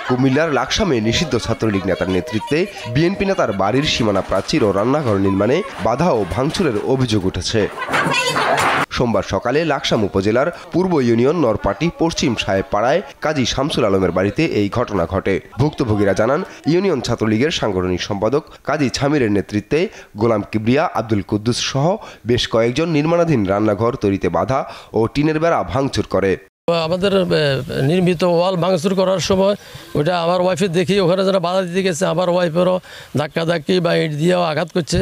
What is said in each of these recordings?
কুমিল্লার লাকসামে নিষিদ্ধ ছাত্রলীগ নেতার নেতৃত্বে বিএনপি নেতার বাড়ির সীমানা প্রাচীর ও রান্নাঘর নির্মাণে বাধা ও ভাঙচুরের অভিযোগ উঠেছে। সোমবার সকালে লাকসাম উপজেলার পূর্ব ইউনিয়ন নরপাটি পশ্চিম সাহেবপাড়ায় কাজী শামসুল আলমের বাড়িতে এই ঘটনা ঘটে। ভুক্তভোগীরা জানান, ইউনিয়ন ছাত্রলীগের সাংগঠনিক সম্পাদক কাজী ছামিরের নেতৃত্বে গোলাম কিবরিয়া, আব্দুল কুদ্দুস সহ বেশ কয়েকজন নির্মাণাধীন রান্নাঘর তৈরিতে বাধা ও টিনের বেড়া ভাঙচুর করে। আমাদের নির্মিত ওয়াল ভাঙচুর করার সময় ওইটা আমার ওয়াইফের দেখি ওখানে যারা বাধা দিতে গেছে, আমার ওয়াইফেরও ধাক্কি বা ইট দিয়েও আঘাত করছে।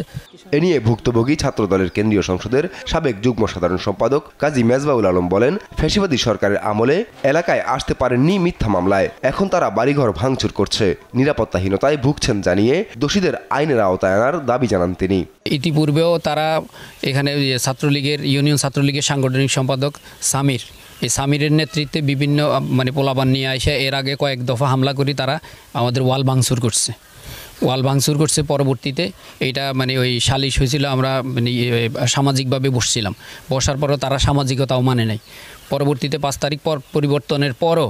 এ নিয়ে ভুক্তভোগী ছাত্রদলের কেন্দ্রীয় সংসদের সাবেক যুগ্ম সাধারণ সম্পাদক কাজী মেজবাউল আলম বলেন, ফ্যাসিবাদী সরকারের আমলে এলাকায় আসতে পারেননি মিথ্যা মামলায়, এখন তারা বাড়িঘর ভাঙচুর করছে, নিরাপত্তাহীনতায় ভুগছেন জানিয়ে দোষীদের আইনের আওতায় আনার দাবি জানান তিনি। ইতিপূর্বেও তারা এখানে ছাত্রলীগের ইউনিয়ন ছাত্রলীগের সাংগঠনিক সম্পাদক সামির, এই সামিরের নেতৃত্বে বিভিন্ন পোলাবান নিয়ে আসে এর আগে কয়েক দফা হামলা করি তারা আমাদের ওয়াল ভাঙচুর করছে। পরবর্তীতে এইটা ওই সালিশ হয়েছিল, আমরা সামাজিকভাবে বসছিলাম, বসার পরও তারা সামাজিকতাও মানে নাই। পরবর্তীতে 5 তারিখ পর পরিবর্তনের পরও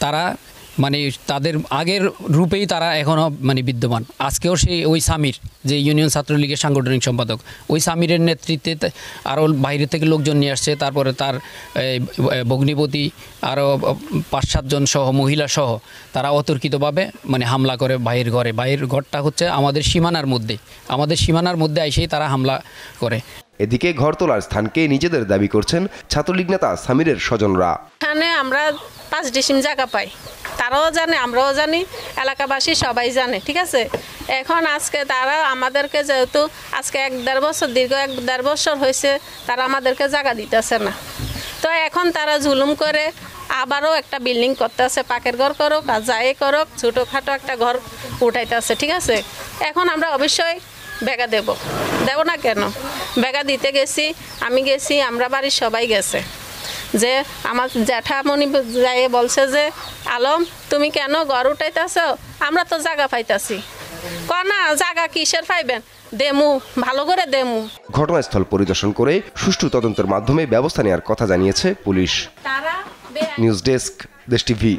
তারা তাদের আগের রূপেই তারা এখনও বিদ্যমান। আজকেও ওই সামির, যে ইউনিয়ন ছাত্রলীগের সাংগঠনিক সম্পাদক, ওই সামিরের নেতৃত্বে আরও বাইরে থেকে লোকজন নিয়ে আসছে। তারপরে তার ভগ্নিপতি আরও 5-7 জন সহ মহিলা সহ তারা অতর্কিতভাবে হামলা করে বাইরের ঘরটা হচ্ছে আমাদের সীমানার মধ্যে এসেই তারা হামলা করে। এদিকে ঘর তোলার স্থানকে নিজেদের দাবি করছেন ছাত্রলীগ নেতা সামিরের স্বজনরা। এখানে আমরা 5 ডিসিম জায়গা পাই, তারাও জানে, আমরাও জানি, এলাকাবাসী সবাই জানে, ঠিক আছে। এখন আজকে তারা আমাদেরকে, যেহেতু আজকে 1-1.5 বছর, দীর্ঘ 1-1.5 বছর হয়েছে, তারা আমাদেরকে জায়গা দিতেছে না। তো এখন তারা জুলুম করে আবারও একটা বিল্ডিং করতেছে, পাকের ঘর করুক আর যাই করুক, ছোটোখাটো একটা ঘর উঠাইতেছে, ঠিক আছে। এখন আমরা অবশ্যই বেগা দেব না কেন, বেগা দিতে গেছি, আমি গেছি, আমরা বাড়ির সবাই গেছে, যে আমার জ্যাঠামণি যাই বলছে যে, আলম তুমি কেন ঘর উঠাইতেছ, আমরা তো জায়গা পাইতাছি। না জায়গা কিসের পাইবেন, দেমু, ভালো করে দেমু। ঘটনাস্থল পরিদর্শন করে সুষ্ঠু তদন্তের মাধ্যমে ব্যবস্থা নেওয়ার কথা জানিয়েছে পুলিশ। নিউজ ডেস্ক, দেশ টিভি।